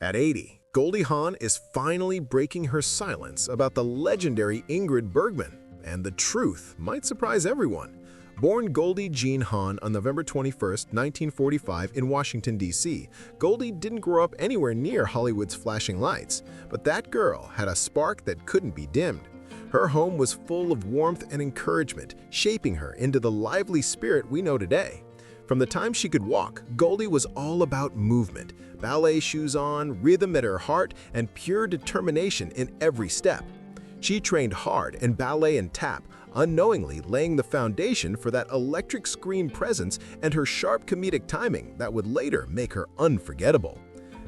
At 80, Goldie Hawn is finally breaking her silence about the legendary Ingrid Bergman, and the truth might surprise everyone. Born Goldie Jean Hawn on November 21, 1945 in Washington, D.C., Goldie didn't grow up anywhere near Hollywood's flashing lights, but that girl had a spark that couldn't be dimmed. Her home was full of warmth and encouragement, shaping her into the lively spirit we know today. From the time she could walk, Goldie was all about movement, ballet shoes on, rhythm at her heart, and pure determination in every step. She trained hard in ballet and tap, unknowingly laying the foundation for that electric screen presence and her sharp comedic timing that would later make her unforgettable.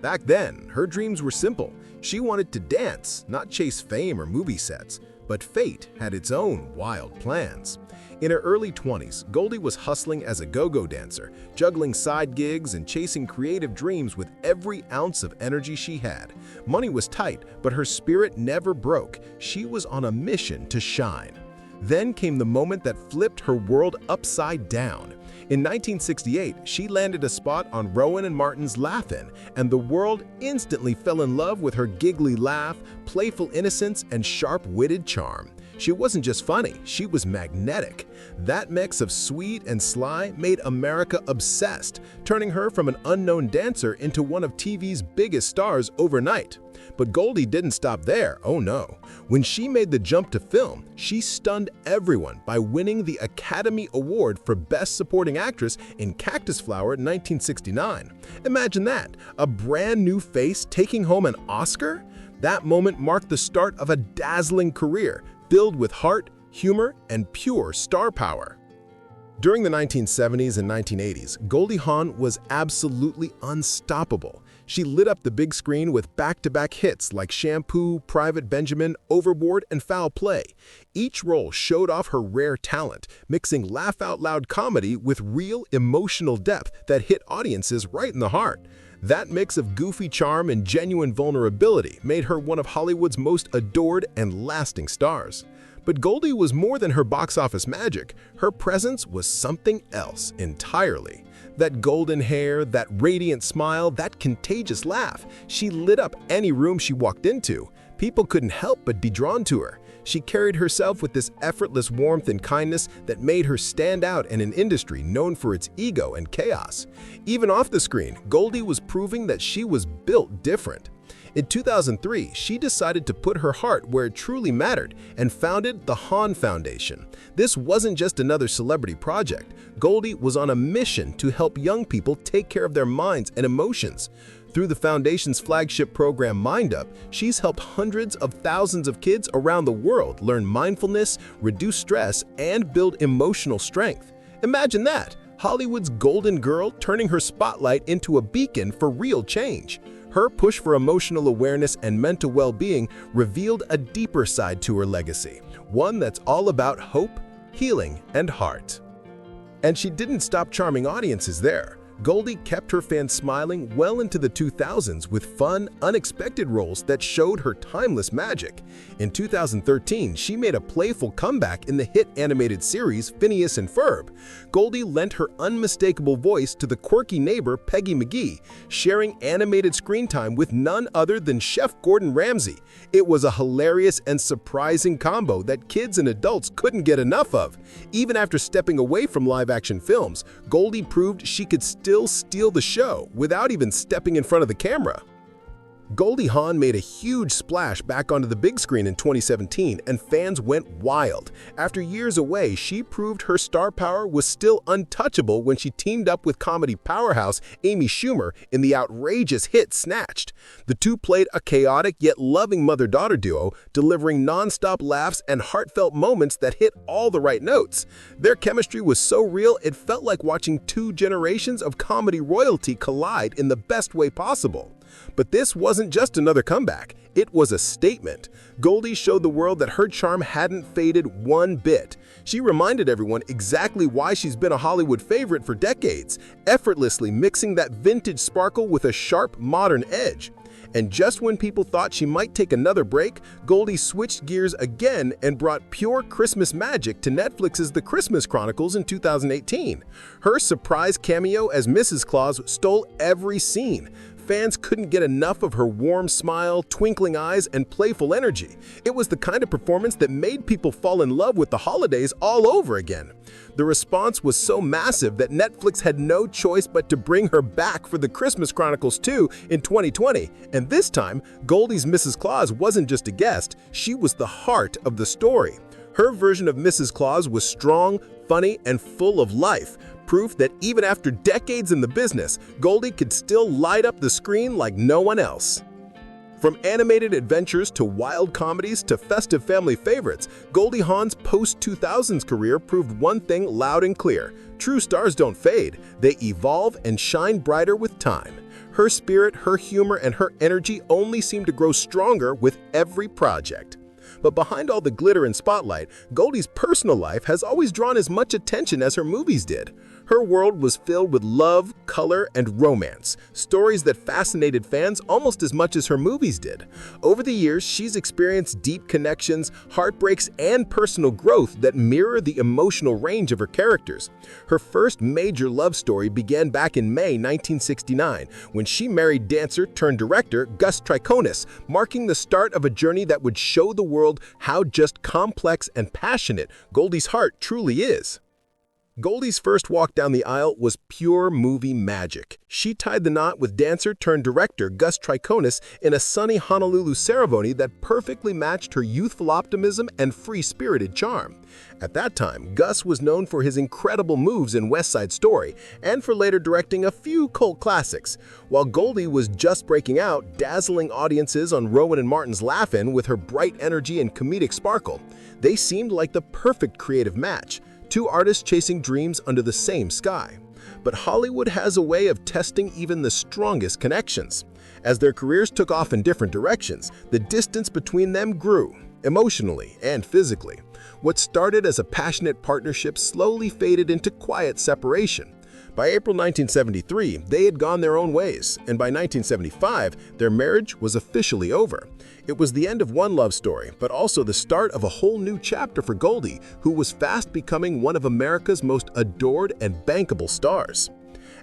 Back then, her dreams were simple. She wanted to dance, not chase fame or movie sets. But fate had its own wild plans. In her early 20s, Goldie was hustling as a go-go dancer, juggling side gigs and chasing creative dreams with every ounce of energy she had. Money was tight, but her spirit never broke. She was on a mission to shine. Then came the moment that flipped her world upside down. In 1968, she landed a spot on Rowan and Martin's Laugh-In, and the world instantly fell in love with her giggly laugh, playful innocence, and sharp-witted charm. She wasn't just funny, she was magnetic. That mix of sweet and sly made America obsessed, turning her from an unknown dancer into one of TV's biggest stars overnight. But Goldie didn't stop there, oh no. When she made the jump to film, she stunned everyone by winning the Academy Award for Best Supporting Actress in Cactus Flower in 1969. Imagine that, a brand new face taking home an Oscar? That moment marked the start of a dazzling career, filled with heart, humor, and pure star power. During the 1970s and 1980s, Goldie Hawn was absolutely unstoppable. She lit up the big screen with back-to-back hits like Shampoo, Private Benjamin, Overboard, and Foul Play. Each role showed off her rare talent, mixing laugh-out-loud comedy with real emotional depth that hit audiences right in the heart. That mix of goofy charm and genuine vulnerability made her one of Hollywood's most adored and lasting stars. But Goldie was more than her box office magic. Her presence was something else entirely. That golden hair, that radiant smile, that contagious laugh. She lit up any room she walked into. People couldn't help but be drawn to her. She carried herself with this effortless warmth and kindness that made her stand out in an industry known for its ego and chaos. Even off the screen, Goldie was proving that she was built different. In 2003, she decided to put her heart where it truly mattered and founded the Hawn Foundation. This wasn't just another celebrity project. Goldie was on a mission to help young people take care of their minds and emotions. Through the Foundation's flagship program Mind Up, she's helped hundreds of thousands of kids around the world learn mindfulness, reduce stress, and build emotional strength. Imagine that, Hollywood's golden girl turning her spotlight into a beacon for real change. Her push for emotional awareness and mental well-being revealed a deeper side to her legacy, one that's all about hope, healing, and heart. And she didn't stop charming audiences there. Goldie kept her fans smiling well into the 2000s with fun, unexpected roles that showed her timeless magic. In 2013, she made a playful comeback in the hit animated series Phineas and Ferb. Goldie lent her unmistakable voice to the quirky neighbor Peggy McGee, sharing animated screen time with none other than Chef Gordon Ramsay. It was a hilarious and surprising combo that kids and adults couldn't get enough of. Even after stepping away from live-action films, Goldie proved she could still steal the show without even stepping in front of the camera. Goldie Hawn made a huge splash back onto the big screen in 2017, and fans went wild. After years away, she proved her star power was still untouchable when she teamed up with comedy powerhouse Amy Schumer in the outrageous hit Snatched. The two played a chaotic yet loving mother-daughter duo, delivering non-stop laughs and heartfelt moments that hit all the right notes. Their chemistry was so real it felt like watching two generations of comedy royalty collide in the best way possible. But this wasn't just another comeback, it was a statement. Goldie showed the world that her charm hadn't faded one bit. She reminded everyone exactly why she's been a Hollywood favorite for decades, effortlessly mixing that vintage sparkle with a sharp, modern edge. And just when people thought she might take another break, Goldie switched gears again and brought pure Christmas magic to Netflix's The Christmas Chronicles in 2018. Her surprise cameo as Mrs. Claus stole every scene. Fans couldn't get enough of her warm smile, twinkling eyes, and playful energy. It was the kind of performance that made people fall in love with the holidays all over again. The response was so massive that Netflix had no choice but to bring her back for the Christmas Chronicles 2 in 2020. And this time, Goldie's Mrs. Claus wasn't just a guest, she was the heart of the story. Her version of Mrs. Claus was strong, funny, and full of life, proof that even after decades in the business, Goldie could still light up the screen like no one else. From animated adventures to wild comedies to festive family favorites, Goldie Hawn's post-2000s career proved one thing loud and clear: true stars don't fade, they evolve and shine brighter with time. Her spirit, her humor, and her energy only seem to grow stronger with every project. But behind all the glitter and spotlight, Goldie's personal life has always drawn as much attention as her movies did. Her world was filled with love, color, and romance, stories that fascinated fans almost as much as her movies did. Over the years, she's experienced deep connections, heartbreaks, and personal growth that mirror the emotional range of her characters. Her first major love story began back in May 1969, when she married dancer-turned-director Gus Triconis, marking the start of a journey that would show the world how just complex and passionate Goldie's heart truly is. Goldie's first walk down the aisle was pure movie magic. She tied the knot with dancer-turned-director Gus Triconis in a sunny Honolulu ceremony that perfectly matched her youthful optimism and free-spirited charm. At that time, Gus was known for his incredible moves in West Side Story and for later directing a few cult classics. While Goldie was just breaking out, dazzling audiences on Rowan and Martin's Laugh-In with her bright energy and comedic sparkle, they seemed like the perfect creative match. Two artists chasing dreams under the same sky. But Hollywood has a way of testing even the strongest connections. As their careers took off in different directions, the distance between them grew, emotionally and physically. What started as a passionate partnership slowly faded into quiet separation. By April 1973, they had gone their own ways, and by 1975, their marriage was officially over. It was the end of one love story, but also the start of a whole new chapter for Goldie, who was fast becoming one of America's most adored and bankable stars.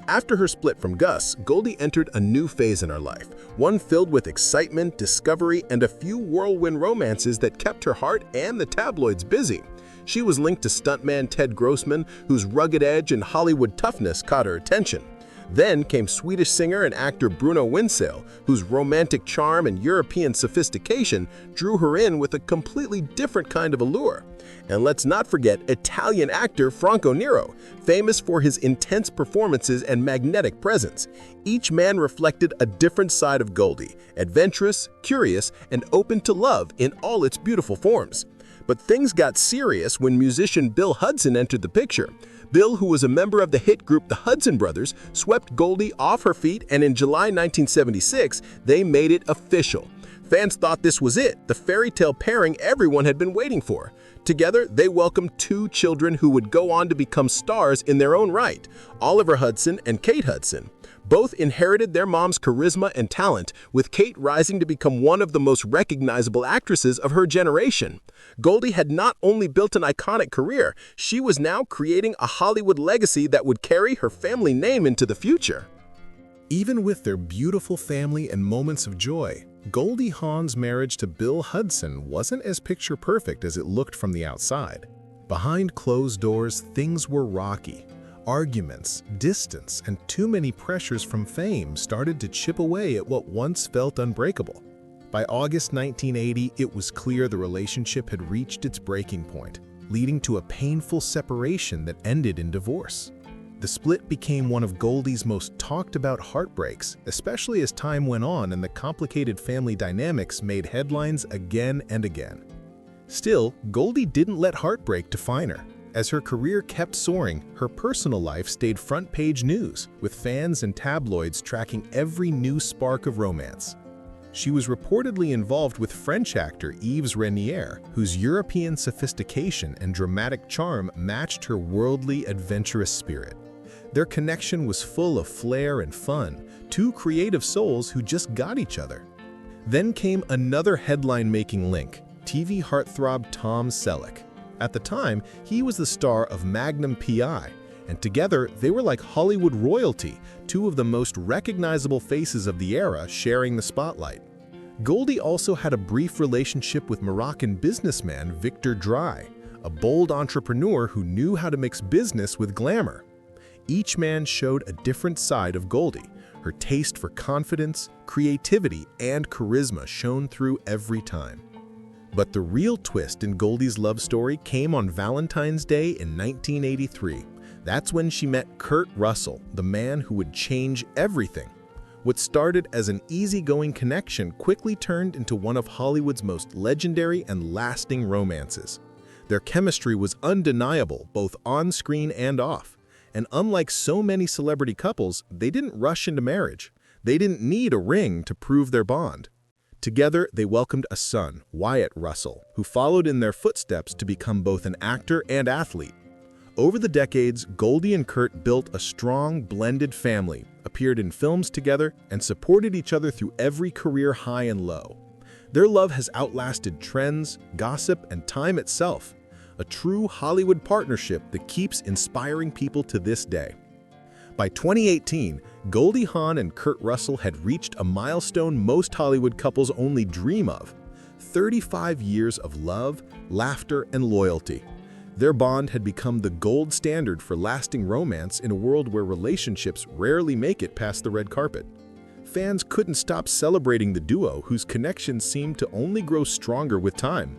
After her split from Gus, Goldie entered a new phase in her life, one filled with excitement, discovery, and a few whirlwind romances that kept her heart and the tabloids busy. She was linked to stuntman Ted Grossman, whose rugged edge and Hollywood toughness caught her attention. Then came Swedish singer and actor Bruno Winsell, whose romantic charm and European sophistication drew her in with a completely different kind of allure. And let's not forget Italian actor Franco Nero, famous for his intense performances and magnetic presence. Each man reflected a different side of Goldie, adventurous, curious, and open to love in all its beautiful forms. But things got serious when musician Bill Hudson entered the picture. Bill, who was a member of the hit group the Hudson Brothers, swept Goldie off her feet, and in July 1976, they made it official. Fans thought this was it, the fairy tale pairing everyone had been waiting for. Together, they welcomed two children who would go on to become stars in their own right, Oliver Hudson and Kate Hudson. Both inherited their mom's charisma and talent, with Kate rising to become one of the most recognizable actresses of her generation. Goldie had not only built an iconic career, she was now creating a Hollywood legacy that would carry her family name into the future. Even with their beautiful family and moments of joy, Goldie Hawn's marriage to Bill Hudson wasn't as picture-perfect as it looked from the outside. Behind closed doors, things were rocky. Arguments, distance, and too many pressures from fame started to chip away at what once felt unbreakable. By August 1980, it was clear the relationship had reached its breaking point, leading to a painful separation that ended in divorce. The split became one of Goldie's most talked-about heartbreaks, especially as time went on and the complicated family dynamics made headlines again and again. Still, Goldie didn't let heartbreak define her. As her career kept soaring, her personal life stayed front-page news, with fans and tabloids tracking every new spark of romance. She was reportedly involved with French actor Yves Renier, whose European sophistication and dramatic charm matched her worldly, adventurous spirit. Their connection was full of flair and fun, two creative souls who just got each other. Then came another headline-making link, TV heartthrob Tom Selleck. At the time, he was the star of Magnum P.I., and together they were like Hollywood royalty, two of the most recognizable faces of the era sharing the spotlight. Goldie also had a brief relationship with Moroccan businessman Victor Dry, a bold entrepreneur who knew how to mix business with glamour. Each man showed a different side of Goldie. Her taste for confidence, creativity, and charisma shone through every time. But the real twist in Goldie's love story came on Valentine's Day in 1983. That's when she met Kurt Russell, the man who would change everything. What started as an easygoing connection quickly turned into one of Hollywood's most legendary and lasting romances. Their chemistry was undeniable, both on-screen and off. And unlike so many celebrity couples, they didn't rush into marriage. They didn't need a ring to prove their bond. Together, they welcomed a son, Wyatt Russell, who followed in their footsteps to become both an actor and athlete. Over the decades, Goldie and Kurt built a strong, blended family, appeared in films together, and supported each other through every career high and low. Their love has outlasted trends, gossip, and time itself, a true Hollywood partnership that keeps inspiring people to this day. By 2018, Goldie Hawn and Kurt Russell had reached a milestone most Hollywood couples only dream of: 35 years of love, laughter, and loyalty. Their bond had become the gold standard for lasting romance in a world where relationships rarely make it past the red carpet. Fans couldn't stop celebrating the duo, whose connection seemed to only grow stronger with time.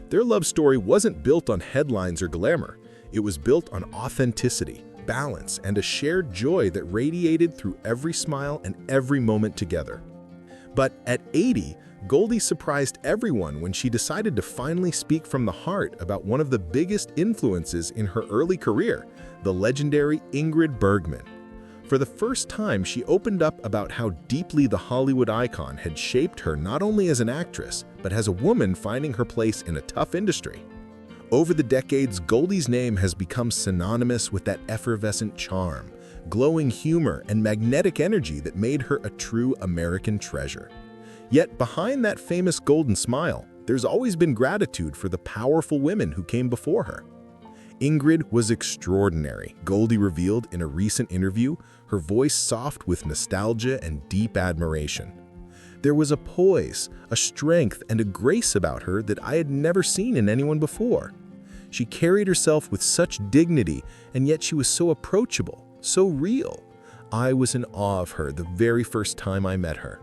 Their love story wasn't built on headlines or glamour. It was built on authenticity, balance, and a shared joy that radiated through every smile and every moment together. But at 80, Goldie surprised everyone when she decided to finally speak from the heart about one of the biggest influences in her early career, the legendary Ingrid Bergman. For the first time, she opened up about how deeply the Hollywood icon had shaped her not only as an actress, but as a woman finding her place in a tough industry. Over the decades, Goldie's name has become synonymous with that effervescent charm, glowing humor, and magnetic energy that made her a true American treasure. Yet behind that famous golden smile, there's always been gratitude for the powerful women who came before her. Ingrid was extraordinary, Goldie revealed in a recent interview, her voice soft with nostalgia and deep admiration. There was a poise, a strength, and a grace about her that I had never seen in anyone before. She carried herself with such dignity, and yet she was so approachable, so real. I was in awe of her the very first time I met her.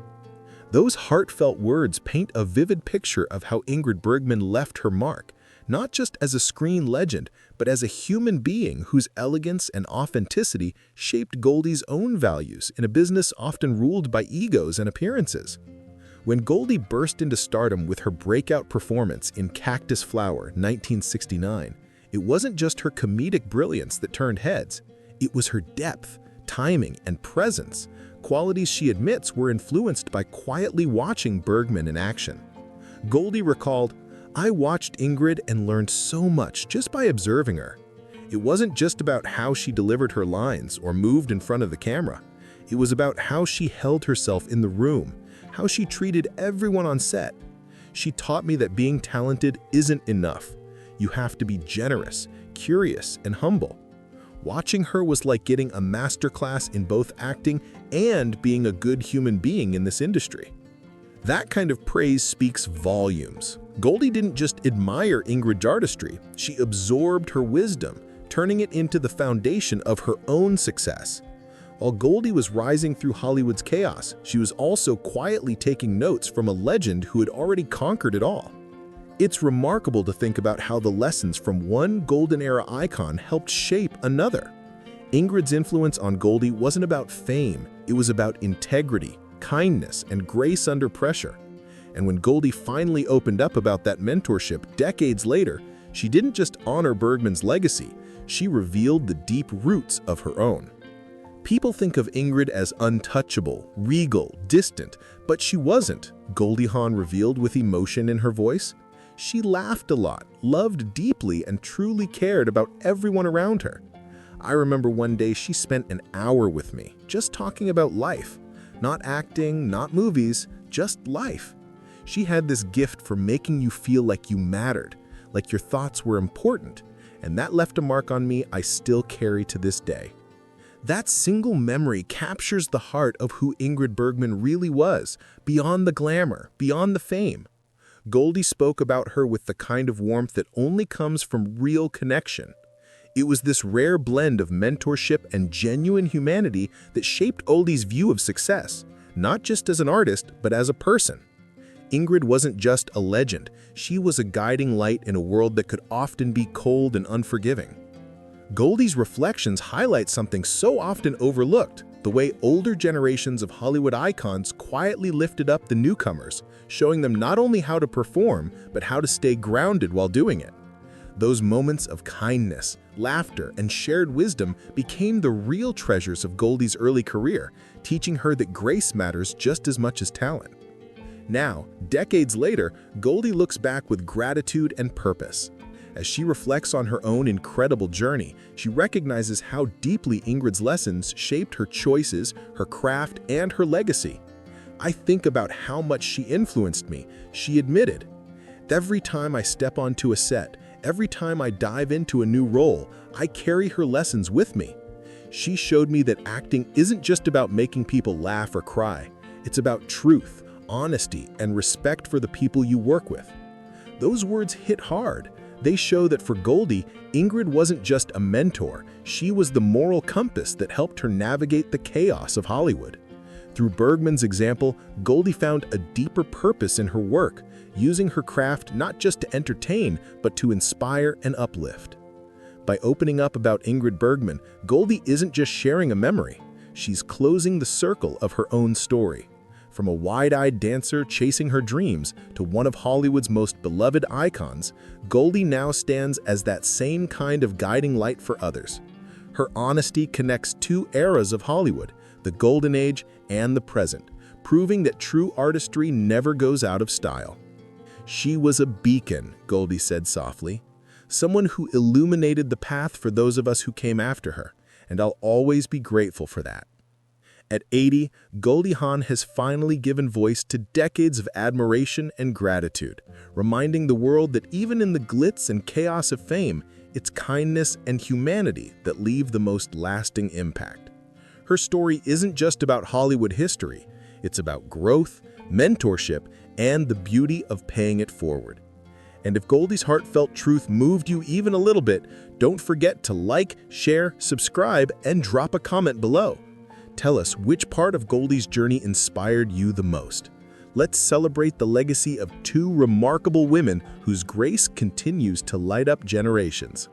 Those heartfelt words paint a vivid picture of how Ingrid Bergman left her mark, not just as a screen legend, but as a human being whose elegance and authenticity shaped Goldie's own values in a business often ruled by egos and appearances. When Goldie burst into stardom with her breakout performance in Cactus Flower, 1969, it wasn't just her comedic brilliance that turned heads. It was her depth, timing, and presence, qualities she admits were influenced by quietly watching Bergman in action. Goldie recalled, "I watched Ingrid and learned so much just by observing her. It wasn't just about how she delivered her lines or moved in front of the camera. It was about how she held herself in the room, how she treated everyone on set. She taught me that being talented isn't enough. You have to be generous, curious, and humble. Watching her was like getting a masterclass in both acting and being a good human being in this industry." That kind of praise speaks volumes. Goldie didn't just admire Ingrid's artistry, she absorbed her wisdom, turning it into the foundation of her own success. While Goldie was rising through Hollywood's chaos, she was also quietly taking notes from a legend who had already conquered it all. It's remarkable to think about how the lessons from one golden era icon helped shape another. Ingrid's influence on Goldie wasn't about fame, it was about integrity, kindness, and grace under pressure. And when Goldie finally opened up about that mentorship decades later, she didn't just honor Bergman's legacy, she revealed the deep roots of her own. People think of Ingrid as untouchable, regal, distant, but she wasn't, Goldie Hawn revealed with emotion in her voice. She laughed a lot, loved deeply, and truly cared about everyone around her. I remember one day she spent an hour with me, just talking about life. Not acting, not movies, just life. She had this gift for making you feel like you mattered, like your thoughts were important. and that left a mark on me I still carry to this day." That single memory captures the heart of who Ingrid Bergman really was, beyond the glamour, beyond the fame. Goldie spoke about her with the kind of warmth that only comes from real connection. It was this rare blend of mentorship and genuine humanity that shaped Goldie's view of success, not just as an artist, but as a person. Ingrid wasn't just a legend, she was a guiding light in a world that could often be cold and unforgiving. Goldie's reflections highlight something so often overlooked: the way older generations of Hollywood icons quietly lifted up the newcomers, showing them not only how to perform, but how to stay grounded while doing it. Those moments of kindness, laughter, and shared wisdom became the real treasures of Goldie's early career, teaching her that grace matters just as much as talent. Now, decades later, Goldie looks back with gratitude and purpose. As she reflects on her own incredible journey, she recognizes how deeply Ingrid's lessons shaped her choices, her craft, and her legacy. "I think about how much she influenced me," she admitted. "Every time I step onto a set, every time I dive into a new role, I carry her lessons with me. She showed me that acting isn't just about making people laugh or cry. It's about truth, honesty, and respect for the people you work with." Those words hit hard. They show that for Goldie, Ingrid wasn't just a mentor, she was the moral compass that helped her navigate the chaos of Hollywood. Through Bergman's example, Goldie found a deeper purpose in her work, using her craft not just to entertain, but to inspire and uplift. By opening up about Ingrid Bergman, Goldie isn't just sharing a memory, she's closing the circle of her own story. From a wide-eyed dancer chasing her dreams to one of Hollywood's most beloved icons, Goldie now stands as that same kind of guiding light for others. Her honesty connects two eras of Hollywood, the golden age and the present, proving that true artistry never goes out of style. "She was a beacon," Goldie said softly, "someone who illuminated the path for those of us who came after her, and I'll always be grateful for that." At 80, Goldie Hawn has finally given voice to decades of admiration and gratitude, reminding the world that even in the glitz and chaos of fame, it's kindness and humanity that leave the most lasting impact. Her story isn't just about Hollywood history, it's about growth, mentorship, and the beauty of paying it forward. And if Goldie's heartfelt truth moved you even a little bit, don't forget to like, share, subscribe, and drop a comment below. Tell us which part of Goldie's journey inspired you the most. Let's celebrate the legacy of two remarkable women whose grace continues to light up generations.